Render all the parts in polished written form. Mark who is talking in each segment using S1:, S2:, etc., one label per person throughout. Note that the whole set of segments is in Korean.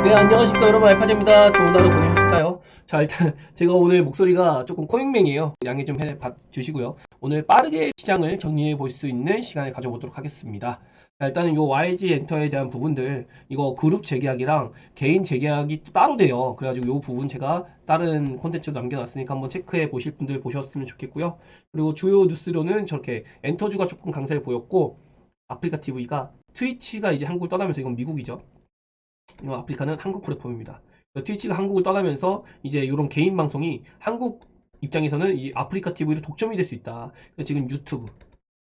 S1: 네, 안녕하십니까 여러분, 알파제입니다. 좋은 하루 보내셨을까요? 자, 일단 제가 오늘 목소리가 조금 코맹맹이에요. 양해 좀 해주시고요. 오늘 빠르게 시장을 정리해 볼 수 있는 시간을 가져보도록 하겠습니다. 자, 일단은 요 YG 엔터에 대한 부분들, 이거 그룹 재계약이랑 개인 재계약이 또 따로 돼요. 그래가지고 요 부분 제가 다른 콘텐츠로 남겨놨으니까 한번 체크해 보실 분들 보셨으면 좋겠고요. 그리고 주요 뉴스로는 저렇게 엔터주가 조금 강세를 보였고, 아프리카 TV가 트위치가 이제 한국을 떠나면서, 이건 미국이죠. 아프리카는 한국 플랫폼입니다. 트위치가 한국을 떠나면서 이제 이런 개인 방송이 한국 입장에서는 이 아프리카 TV로 독점이 될 수 있다. 지금 유튜브,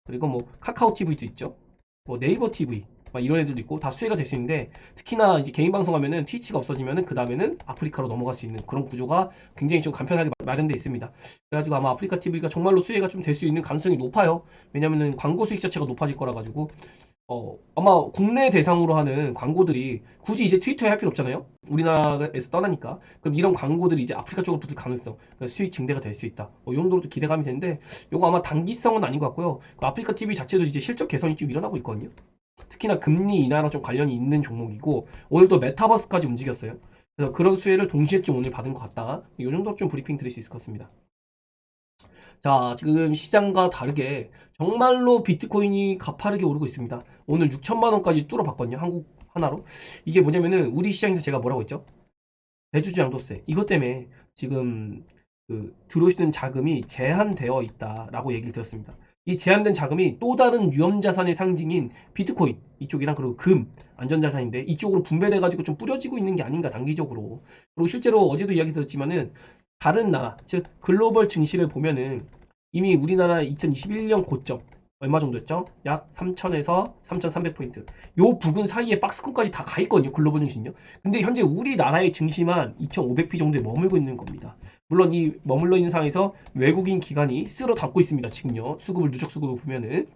S1: 그리고 뭐 카카오 TV도 있죠. 뭐 네이버 TV 막 이런 애들도 있고 다 수혜가 될 수 있는데, 특히나 이제 개인 방송하면은 트위치가 없어지면은 그 다음에는 아프리카로 넘어갈 수 있는 그런 구조가 굉장히 좀 간편하게 마련되어 있습니다. 그래가지고 아마 아프리카 TV가 정말로 수혜가 좀 될 수 있는 가능성이 높아요. 왜냐면은 광고 수익 자체가 높아질 거라 가지고 아마 국내 대상으로 하는 광고들이 굳이 이제 트위터에 할 필요 없잖아요. 우리나라에서 떠나니까. 그럼 이런 광고들이 이제 아프리카 쪽으로 붙을 가능성, 그러니까 수익 증대가 될 수 있다. 이 정도로 기대감이 되는데, 요거 아마 단기성은 아닌 것 같고요. 그 아프리카 TV 자체도 이제 실적 개선이 좀 일어나고 있거든요. 특히나 금리 인하랑 좀 관련이 있는 종목이고, 오늘 또 메타버스까지 움직였어요. 그래서 그런 수혜를 동시에 좀 오늘 받은 것 같다. 이 정도로 좀 브리핑 드릴 수 있을 것 같습니다. 자, 지금 시장과 다르게 정말로 비트코인이 가파르게 오르고 있습니다. 오늘 6천만 원까지 뚫어봤거든요. 한국 하나로. 이게 뭐냐면은 우리 시장에서 제가 뭐라고 했죠? 대주주 양도세. 이것 때문에 지금 그 들어오시는 자금이 제한되어 있다라고 얘기를 들었습니다. 이 제한된 자금이 또 다른 위험자산의 상징인 비트코인 이쪽이랑, 그리고 금 안전자산인데 이쪽으로 분배돼가지고 좀 뿌려지고 있는 게 아닌가 단기적으로. 그리고 실제로 어제도 이야기 들었지만은 다른 나라, 즉 글로벌 증시를 보면은 이미 우리나라 2021년 고점 얼마 정도였죠? 약 3,000에서 3,300포인트. 요 부근 사이에 박스권까지 다 가 있거든요. 글로벌 증시는요. 근데 현재 우리나라의 증시만 2,500p 정도에 머물고 있는 겁니다. 물론 이 머물러 있는 상황에서 외국인 기관이 쓸어 담고 있습니다. 지금요. 수급을, 누적 수급을 보면은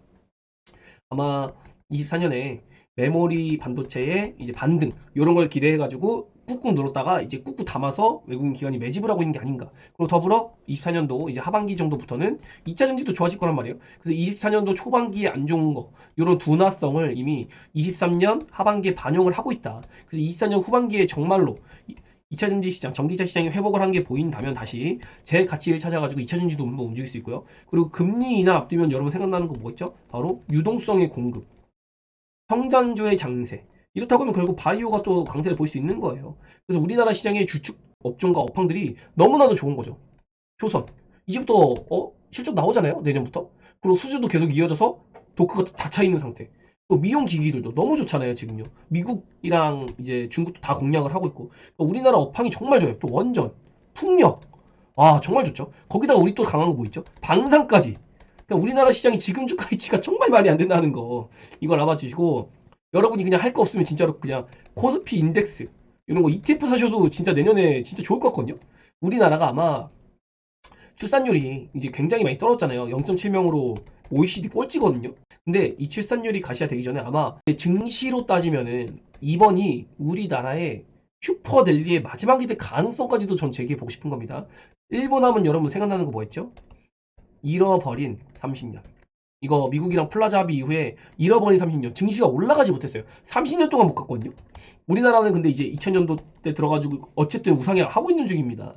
S1: 아마 24년에 메모리 반도체의 이제 반등 이런 걸 기대해가지고 꾹꾹 눌렀다가 이제 꾹꾹 담아서 외국인 기관이 매집을 하고 있는 게 아닌가. 그리고 더불어 24년도 이제 하반기 정도부터는 2차 전지도 좋아질 거란 말이에요. 그래서 24년도 초반기에 안 좋은 거 이런 둔화성을 이미 23년 하반기에 반영을 하고 있다. 그래서 24년 후반기에 정말로 2차 전지 시장, 전기차 시장이 회복을 한 게 보인다면 다시 제 가치를 찾아가지고 2차 전지도 한번 움직일 수 있고요. 그리고 금리 인하 앞두면 여러분 생각나는 거 뭐 있죠? 바로 유동성의 공급, 성장주의 장세. 이렇다고 하면 결국 바이오가 또 강세를 볼 수 있는 거예요. 그래서 우리나라 시장의 주축 업종과 업황들이 너무나도 좋은 거죠. 효선. 이제부터 실적 나오잖아요. 내년부터. 그리고 수주도 계속 이어져서 도크가 다 차 있는 상태. 또 미용 기기들도 너무 좋잖아요, 지금요. 미국이랑 이제 중국도 다 공략을 하고 있고. 그러니까 우리나라 업황이 정말 좋아요. 또 원전, 풍력. 아, 정말 좋죠. 거기다가 우리 또 강한 거 뭐 있죠? 방산까지. 그러니까 우리나라 시장이 지금 주가 위치가 정말 말이 안 된다는 거. 이걸 알아봐주시고, 여러분이 그냥 할 거 없으면 진짜로 그냥 코스피 인덱스 이런 거 ETF 사셔도 진짜 내년에 진짜 좋을 것 같거든요. 우리나라가 아마 출산율이 이제 굉장히 많이 떨어졌잖아요. 0.7명으로 OECD 꼴찌거든요. 근데 이 출산율이 가시화되기 전에 아마 증시로 따지면은 이번이 우리나라의 슈퍼델리의 마지막이 될 가능성까지도 전 제기해 보고 싶은 겁니다. 일본 하면 여러분 생각나는 거 뭐였죠? 잃어버린 30년. 이거 미국이랑 플라자 합의 이후에 잃어버린 30년. 증시가 올라가지 못했어요. 30년 동안 못 갔거든요. 우리나라는 근데 이제 2000년도 때 들어가지고 어쨌든 우상향 하고 있는 중입니다.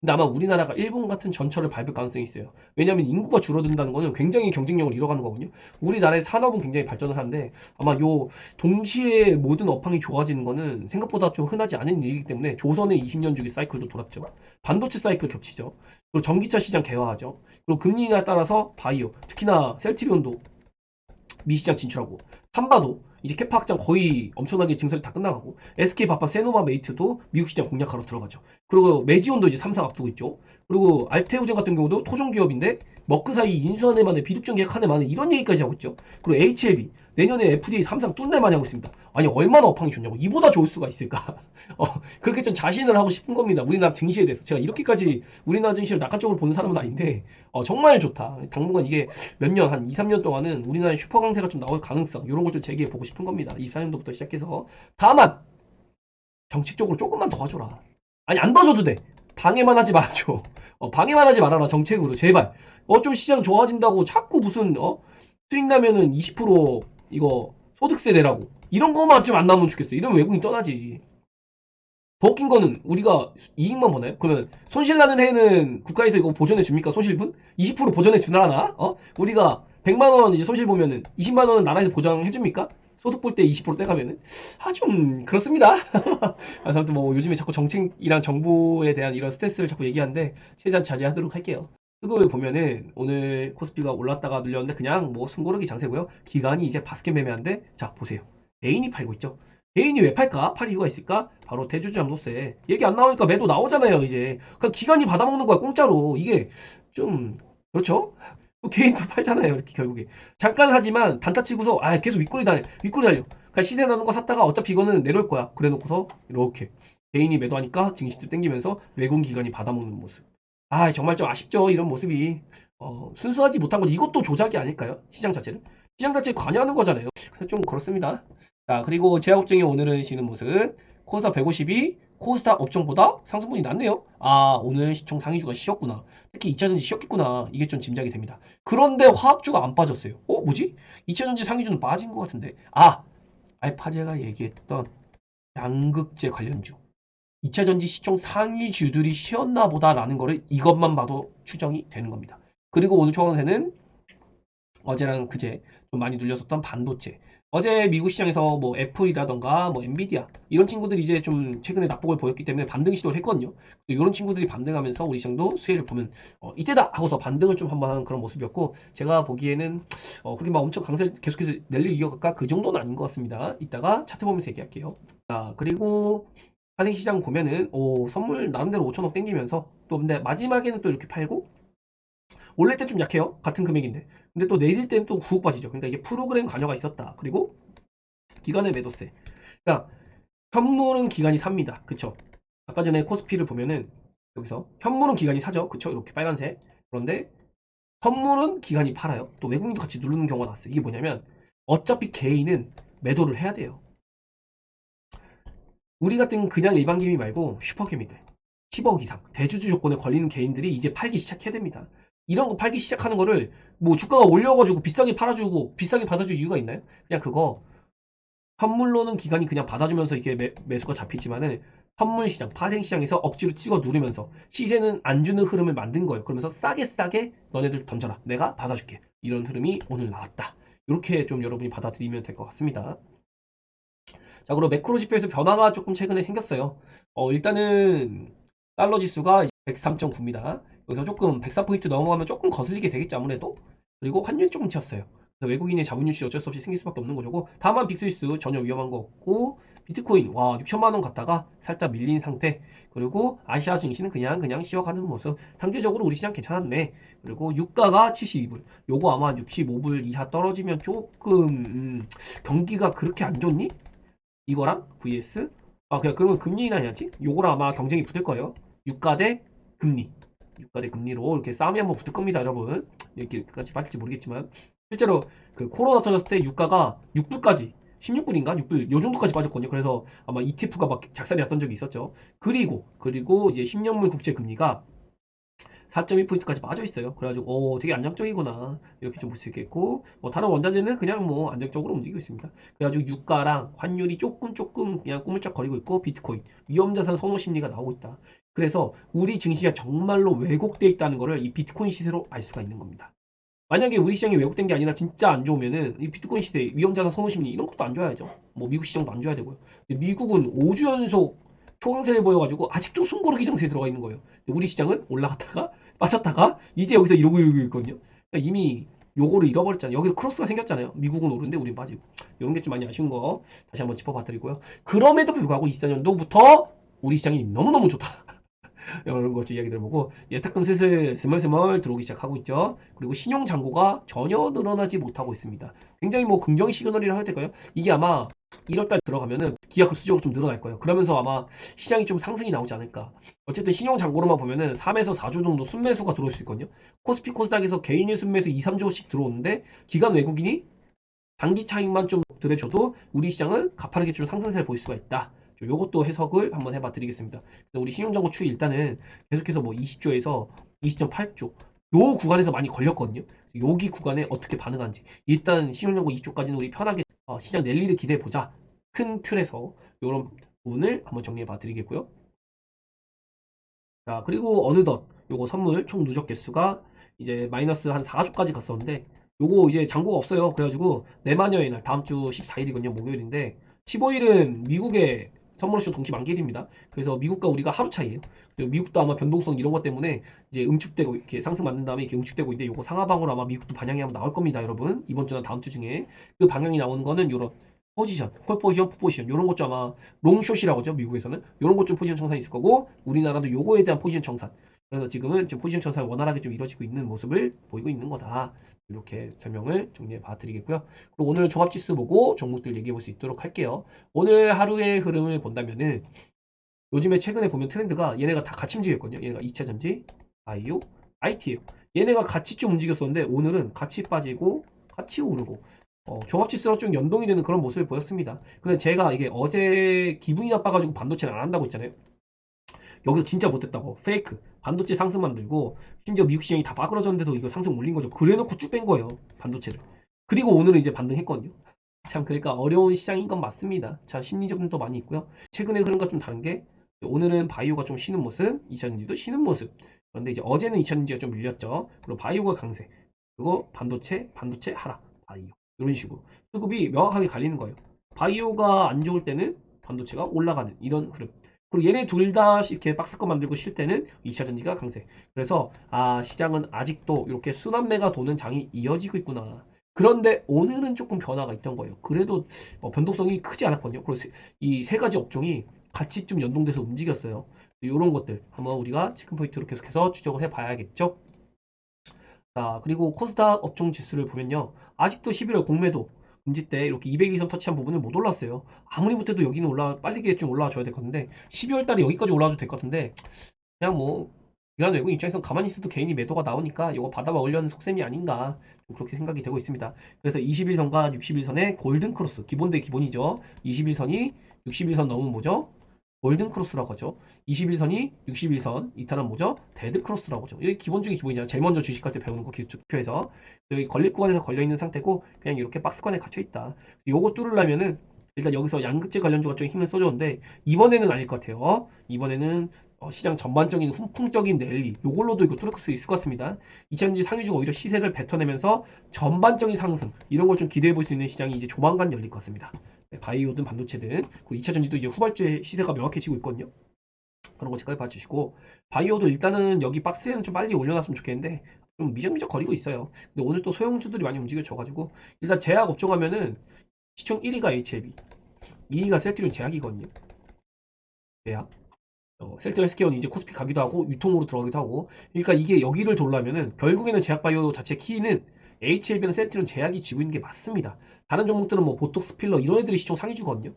S1: 근데 아마 우리나라가 일본 같은 전철을 밟을 가능성이 있어요. 왜냐하면 인구가 줄어든다는 거는 굉장히 경쟁력을 잃어가는 거거든요. 우리나라의 산업은 굉장히 발전을 하는데 아마 요 동시에 모든 업황이 좋아지는 거는 생각보다 좀 흔하지 않은 일이기 때문에 조선의 20년 주기 사이클도 돌았죠. 반도체 사이클 겹치죠. 그리고 전기차 시장 개화하죠. 그리고 금리 인하에 따라서 바이오, 특히나 셀트리온도 미시장 진출하고, 삼바도 이제 캐파 확장 거의 엄청나게 증설이 다 끝나가고, SK밥밥 세노바메이트도 미국 시장 공략하러 들어가죠. 그리고 메지온도 이제 삼상 앞두고 있죠. 그리고 알테오젠 같은 경우도 토종 기업인데 먹그사이 인수한 애만에 비독점 계약한 애만에 이런 얘기까지 하고 있죠. 그리고 HLB 내년에 FDA 삼상 뚫날 많이 하고 있습니다. 아니 얼마나 업황이 좋냐고, 이보다 좋을 수가 있을까. 그렇게 좀 자신을 하고 싶은 겁니다. 우리나라 증시에 대해서. 제가 이렇게까지 우리나라 증시를 낙관적으로 보는 사람은 아닌데 정말 좋다. 당분간 이게 몇 년, 한 2, 3년 동안은 우리나라의 슈퍼 강세가 좀 나올 가능성, 이런 걸 좀 제기해 보고 싶은 겁니다. 24년도부터 시작해서. 다만 정책적으로 조금만 도와줘라. 아니 안 도와줘도 돼. 방해만 하지 말아줘. 방해만 하지 말아라, 정책으로 제발. 좀 시장 좋아진다고 자꾸 무슨 수익 나면은 20% 이거 소득세 내라고 이런 거만 좀 안 나오면 좋겠어. 이러면 외국인 떠나지. 더 웃긴 거는 우리가 이익만 보나요? 그러면 손실 나는 해는 국가에서 이거 보전해 줍니까? 손실분? 20% 보전해 주나? 우리가 100만 원 이제 손실 보면은 20만 원은 나라에서 보장해 줍니까? 소득 볼 때 20% 떼가면은 좀 그렇습니다. 그래서 아무튼 뭐 요즘에 자꾸 정책이랑 정부에 대한 이런 스트레스를 자꾸 얘기하는데 최대한 자제하도록 할게요. 그걸 보면은 오늘 코스피가 올랐다가 눌렸는데 그냥 뭐 숨고르기 장세고요. 기간이 이제 바스켓 매매한데 자 보세요. 개인이 팔고 있죠. 개인이 왜 팔까? 팔 이유가 있을까? 바로 대주주 양도세. 얘기 안 나오니까 매도 나오잖아요, 이제. 그냥 기관이 받아먹는 거야, 공짜로. 이게 좀, 그렇죠? 개인도 팔잖아요, 이렇게 결국에. 잠깐 하지만 단타 치고서, 계속 윗꼬리 달려. 그냥 시세 나는 거 샀다가 어차피 이거는 내려올 거야. 그래 놓고서, 이렇게. 개인이 매도하니까 증시도 땡기면서 외국 기관이 받아먹는 모습. 정말 좀 아쉽죠, 이런 모습이. 순수하지 못한 건 이것도 조작이 아닐까요? 시장 자체를. 시장 자체에 관여하는 거잖아요. 그래서 좀 그렇습니다. 자, 그리고 제약업종이 오늘은 쉬는 모습. 코스닥 150이 코스닥 업종보다 상승분이 낮네요. 오늘 시총 상위주가 쉬었구나. 특히 2차전지 쉬었겠구나. 이게 좀 짐작이 됩니다. 그런데 화학주가 안 빠졌어요. 뭐지? 2차전지 상위주는 빠진 것 같은데. 알파제가 얘기했던 양극재 관련주. 2차전지 시총 상위주들이 쉬었나 보다라는 거를 이것만 봐도 추정이 되는 겁니다. 그리고 오늘 초강세는 어제랑 그제 좀 많이 눌렸었던 반도체. 어제 미국 시장에서 뭐 애플이라던가 뭐 엔비디아 이런 친구들이 이제 좀 최근에 낙폭을 보였기 때문에 반등 시도를 했거든요. 이런 친구들이 반등하면서 우리 시장도 수혜를 보면 이때다 하고서 반등을 좀 한번 하는 그런 모습이었고 제가 보기에는 그렇게 막 엄청 강세 계속해서 랠리 이어갈까 그 정도는 아닌 것 같습니다. 이따가 차트 보면서 얘기할게요. 자 그리고 한행시장 보면은 선물 나름대로 5천억 땡기면서 또 근데 마지막에는 또 이렇게 팔고 올릴 때 좀 약해요. 같은 금액인데. 근데 또 내릴 때는 또 훅 빠지죠. 그러니까 이게 프로그램 관여가 있었다. 그리고 기간의 매도세. 그러니까 현물은 기간이 삽니다. 그쵸? 아까 전에 코스피를 보면은 여기서 현물은 기간이 사죠. 그쵸? 이렇게 빨간색. 그런데 선물은 기간이 팔아요. 또 외국인도 같이 누르는 경우가 나왔어요. 이게 뭐냐면 어차피 개인은 매도를 해야 돼요. 우리 같은 그냥 일반 개미 말고 슈퍼개미들 10억 이상 대주주 조건에 걸리는 개인들이 이제 팔기 시작해야 됩니다. 이런 거 팔기 시작하는 거를 뭐 주가가 올려가지고 비싸게 팔아주고 비싸게 받아줄 이유가 있나요? 그냥 그거 선물로는 기간이 그냥 받아주면서 이게 매수가 잡히지만은 선물 시장, 파생 시장에서 억지로 찍어 누르면서 시세는 안 주는 흐름을 만든 거예요. 그러면서 싸게 너네들 던져라. 내가 받아줄게. 이런 흐름이 오늘 나왔다. 이렇게 좀 여러분이 받아들이면 될 것 같습니다. 자, 그리고 매크로 지표에서 변화가 조금 최근에 생겼어요. 일단은 달러 지수가 103.9입니다. 여기서 조금 104포인트 넘어가면 조금 거슬리게 되겠죠, 아무래도. 그리고 환율이 조금 튀었어요. 그래서 외국인의 자본 유출이 어쩔 수 없이 생길 수밖에 없는 거고. 다만 빅스위스 전혀 위험한 거 없고 비트코인 6천만 원 갔다가 살짝 밀린 상태. 그리고 아시아 증시는 그냥 쉬어가는 모습. 상대적으로 우리 시장 괜찮았네. 그리고 유가가 72불. 요거 아마 65불 이하 떨어지면 조금 경기가 그렇게 안 좋니? 이거랑 vs 그러면 금리나 해야지. 요거랑 아마 경쟁이 붙을 거예요. 유가 대 금리. 유가 대 금리로 이렇게 싸움이 한번 붙을 겁니다, 여러분. 이렇게까지 빠질지 모르겠지만 실제로 그 코로나 터졌을 때 유가가 6불까지 16불인가 6불 요 정도까지 빠졌거든요. 그래서 아마 ETF가 막 작살이 났던 적이 있었죠. 그리고 이제 10년물 국채 금리가 4.2포인트까지 빠져 있어요. 그래가지고 되게 안정적이구나 이렇게 좀 볼 수 있겠고 다른 원자재는 그냥 뭐 안정적으로 움직이고 있습니다. 그래가지고 유가랑 환율이 조금 그냥 꾸물쩍거리고 있고 비트코인 위험자산 선호 심리가 나오고 있다. 그래서 우리 증시가 정말로 왜곡돼 있다는 것을 이 비트코인 시세로 알 수가 있는 겁니다. 만약에 우리 시장이 왜곡된 게 아니라 진짜 안 좋으면은 이 비트코인 시세 위험자산 선호 심리 이런 것도 안 좋아야죠. 뭐 미국 시장도 안 좋아야 되고요. 미국은 5주 연속 초강세를 보여가지고 아직도 숨고르기 장세에 들어가 있는 거예요. 우리 시장은 올라갔다가 빠졌다가 이제 여기서 이러고 있거든요. 그러니까 이미 요거를 잃어버렸잖아요. 여기서 크로스가 생겼잖아요. 미국은 오른데 우린 빠지고. 이런 게 좀 많이 아쉬운 거 다시 한번 짚어봐 드리고요. 그럼에도 불구하고 24년도부터 우리 시장이 너무너무 좋다. 이런 거 좀 이야기 들어보고 예탁금 슬슬 스멀스멀 들어오기 시작하고 있죠. 그리고 신용 잔고가 전혀 늘어나지 못하고 있습니다. 굉장히 뭐 긍정의 시그널이라 해야 될까요? 이게 아마 1월달 들어가면은 기하급 수적으로 좀 늘어날 거예요. 그러면서 아마 시장이 좀 상승이 나오지 않을까. 어쨌든 신용 잔고로만 보면은 3에서 4조 정도 순매수가 들어올 수 있거든요. 코스피 코스닥에서 개인의 순매수 2, 3조씩 들어오는데 기관 외국인이 단기 차익만 좀 들여줘도 우리 시장은 가파르게 좀 상승세를 보일 수가 있다. 요것도 해석을 한번 해봐 드리겠습니다. 우리 신용잔고 추이 일단은 계속해서 뭐 20조에서 20.8조 요 구간에서 많이 걸렸거든요. 여기 구간에 어떻게 반응하는지 일단 신용잔고 2조까지는 우리 편하게 시장 랠리를 기대해 보자. 큰 틀에서 요런 부분을 한번 정리해 봐 드리겠고요. 자, 그리고 어느덧 요거 선물 총 누적 개수가 이제 마이너스 한 4조까지 갔었는데 요거 이제 잔고가 없어요. 그래가지고 내마녀의 날 다음 주 14일이거든요. 목요일인데 15일은 미국의 선물쇼 동시 만기일입니다. 그래서 미국과 우리가 하루 차이에요. 그리고 미국도 아마 변동성 이런 것 때문에 이제 응축되고 이렇게 상승 맞는 다음에 이렇게 응축되고 있는데 요거 상하방으로 아마 미국도 반영이 한번 나올 겁니다, 여러분. 이번 주나 다음 주 중에 그 방향이 나오는 거는 요런 포지션, 콜 포지션, 풋 포지션 요런 것 좀 아마 롱숏이라고 하죠, 미국에서는. 요런 것 좀 포지션 청산이 있을 거고 우리나라도 요거에 대한 포지션 청산. 그래서 지금은 지금 포지션 청산이 원활하게 좀 이루어지고 있는 모습을 보이고 있는 거다. 이렇게 설명을 정리해 봐 드리겠고요. 그리고 오늘 종합지수 보고 종목들 얘기해 볼 수 있도록 할게요. 오늘 하루의 흐름을 본다면은 요즘에 최근에 보면 트렌드가 얘네가 다 같이 움직였거든요. 얘네가 2차전지, 바이오, IT예요. 얘네가 같이 좀 움직였었는데 오늘은 같이 빠지고 같이 오르고 종합지수랑 좀 연동이 되는 그런 모습을 보였습니다. 근데 제가 이게 어제 기분이 나빠가지고 반도체를 안 한다고 했잖아요. 여기서 진짜 못했다고. 페이크. 반도체 상승 만들고 심지어 미국 시장이 다 빠그러졌는데도 이거 상승 올린 거죠. 그래놓고 쭉 뺀 거예요. 반도체를. 그리고 오늘은 이제 반등했거든요. 참 그러니까 어려운 시장인 건 맞습니다. 자, 심리적도 많이 있고요. 최근에 흐름과 좀 다른 게 오늘은 바이오가 좀 쉬는 모습, 2차전지도 쉬는 모습. 그런데 이제 어제는 2차전지가 좀 밀렸죠. 그리고 바이오가 강세. 그리고 반도체 하락. 바이오. 이런 식으로 수급이 명확하게 갈리는 거예요. 바이오가 안 좋을 때는 반도체가 올라가는 이런 흐름. 그리고 얘네 둘 다 이렇게 박스권 만들고 쉴 때는 2차전지가 강세. 그래서 시장은 아직도 이렇게 순환매가 도는 장이 이어지고 있구나. 그런데 오늘은 조금 변화가 있던 거예요. 그래도 변동성이 크지 않았거든요. 그래서 이 세 가지 업종이 같이 좀 연동돼서 움직였어요. 이런 것들 한번 우리가 체크포인트로 계속해서 추적을 해봐야겠죠. 자, 그리고 코스닥 업종 지수를 보면요. 아직도 11월 공매도 금지 때 이렇게 200이선 터치한 부분을 못 올랐어요. 아무리 못해도 여기는 빨리 좀 올라와 줘야 될 것 같은데 12월 달에 여기까지 올라와도 될 것 같은데 그냥 뭐 기관 외국 입장에서 가만히 있어도 개인이 매도가 나오니까 이거 받아 먹으려는 속셈이 아닌가 그렇게 생각이 되고 있습니다. 그래서 21선과 61선의 골든 크로스 기본 대 기본이죠. 21선이 61선 넘으면 뭐죠? 골든 크로스라고 하죠. 21선이 61선 이탈은 뭐죠? 데드 크로스라고 하죠. 이게 기본 중에 기본이잖아. 제일 먼저 주식할 때 배우는 거 기초에서 여기 걸릴 구간에서 걸려 있는 상태고 그냥 이렇게 박스권에 gat혀 있다. 요거 뚫으려면은 일단 여기서 양극재 관련주가 좀 힘을 써줬는데 이번에는 아닐 것 같아요. 이번에는 시장 전반적인 훈풍적인 랠리 요걸로도 이거 뚫을 수 있을 것 같습니다. 2000지 상위주가 오히려 시세를 뱉어내면서 전반적인 상승 이런 걸 좀 기대해 볼 수 있는 시장이 이제 조만간 열릴 것 같습니다. 바이오든 반도체든 그 2차전지도 이제 후발주의 시세가 명확해지고 있거든요. 그런 거 체크해 봐주시고 바이오도 일단은 여기 박스에는 좀 빨리 올려놨으면 좋겠는데 좀 미적미적 거리고 있어요. 근데 오늘 또 소형주들이 많이 움직여줘가지고 일단 제약 업종 하면은 시총 1위가 HLB, 2위가 셀트리온 제약이거든요. 제약. 셀트리온 헬스케어는 이제 코스피 가기도 하고 유통으로 들어가기도 하고 그러니까 이게 여기를 돌려면은 결국에는 제약바이오 자체 키는 HLB는 셀트리온 제약이 쥐고 있는 게 맞습니다. 다른 종목들은 뭐 보톡스 필러 이런 애들이 시총 상위주거든요.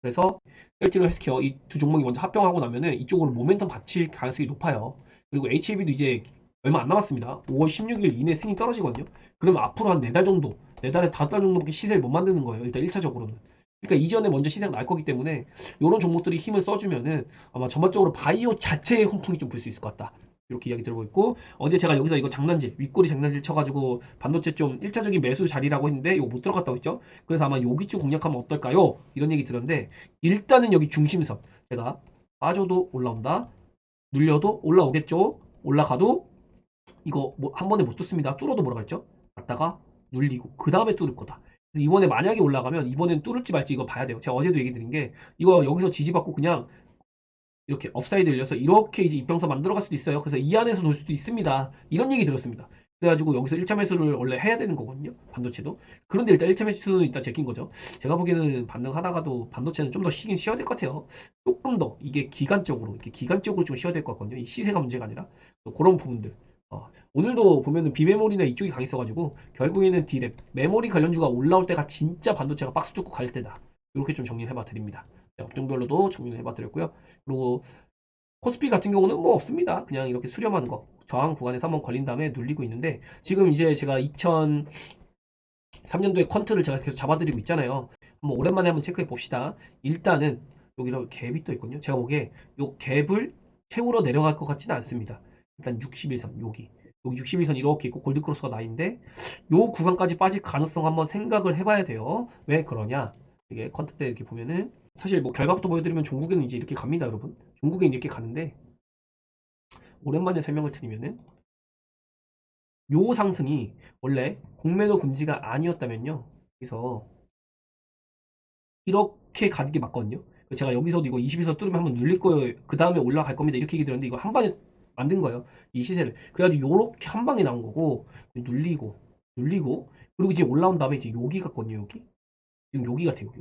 S1: 그래서 셀트리온 헬스케어 이 두 종목이 먼저 합병하고 나면은 이쪽으로 모멘텀 받칠 가능성이 높아요. 그리고 HLB도 이제 얼마 안 남았습니다. 5월 16일 이내 승인 떨어지거든요. 그러면 앞으로 한 4달 정도, 4달에 5달 정도밖에 시세를 못 만드는 거예요. 일단 1차적으로는. 그러니까 이전에 먼저 시세가 날 거기 때문에 이런 종목들이 힘을 써주면은 아마 전반적으로 바이오 자체의 훈풍이 좀 불 수 있을 것 같다. 이렇게 이야기 들어보고 있고 어제 제가 여기서 이거 장난질 윗꼬리 장난질 쳐가지고 반도체 좀 1차적인 매수 자리라고 했는데 이거 못 들어갔다고 했죠. 그래서 아마 여기 쪽 공략하면 어떨까요? 이런 얘기 들었는데 일단은 여기 중심선 제가 빠져도 올라온다 눌려도 올라오겠죠. 올라가도 이거 뭐 한 번에 못 뚫습니다. 뚫어도 뭐라 그랬죠? 갔다가 눌리고 그 다음에 뚫을 거다. 그래서 이번에 만약에 올라가면 이번엔 뚫을지 말지 이거 봐야 돼요. 제가 어제도 얘기 드린 게 이거 여기서 지지받고 그냥 이렇게 업사이드 열려서 이렇게 이제 입병서 만들어갈 수도 있어요. 그래서 이 안에서 놀 수도 있습니다. 이런 얘기 들었습니다. 그래가지고 여기서 1차 매수를 원래 해야 되는 거거든요. 반도체도. 그런데 일단 1차 매수는 일단 제낀 거죠. 제가 보기에는 반등하다가도 반도체는 좀 더 쉬긴 쉬어야 될 것 같아요. 조금 더 이게 기간적으로 이렇게 기간적으로 좀 쉬어야 될 것 같거든요. 이 시세가 문제가 아니라 그런 부분들. 오늘도 보면은 비메모리나 이쪽이 강했어가지고 결국에는 D램 메모리 관련주가 올라올 때가 진짜 반도체가 박스 뚫고 갈 때다. 이렇게 좀 정리해봐 드립니다. 네, 업종별로도 정리를 해봐 드렸고요. 그리고 코스피 같은 경우는 뭐 없습니다. 그냥 이렇게 수렴하는 거. 저항 구간에서 한번 걸린 다음에 눌리고 있는데 지금 이제 제가 2003년도에 퀀트를 제가 계속 잡아드리고 있잖아요. 한번 오랜만에 한번 체크해 봅시다. 일단은 여기로 갭이 떠 있거든요. 제가 보기에 이 갭을 채우러 내려갈 것 같지는 않습니다. 일단 61선 여기 61선 이렇게 있고 골드크로스가 나 있는데 요 구간까지 빠질 가능성 한번 생각을 해봐야 돼요. 왜 그러냐? 이게 컨텐츠 때 이렇게 보면은 사실 뭐 결과부터 보여드리면 종국에는 이제 이렇게 갑니다, 여러분. 종국에 이렇게 가는데 오랜만에 설명을 드리면은 요 상승이 원래 공매도 금지가 아니었다면요. 그래서 이렇게 가는 게 맞거든요. 제가 여기서도 이거 20에서 뚫으면 한번 눌릴 거예요. 그 다음에 올라갈 겁니다. 이렇게 얘기 들었는데 이거 한 방에 만든 거예요. 이 시세를. 그래가지고 요렇게 한 방에 나온 거고 눌리고 눌리고 그리고 지금 올라온 다음에 이제 여기 같거든요. 여기. 지금 여기 같아요. 여기.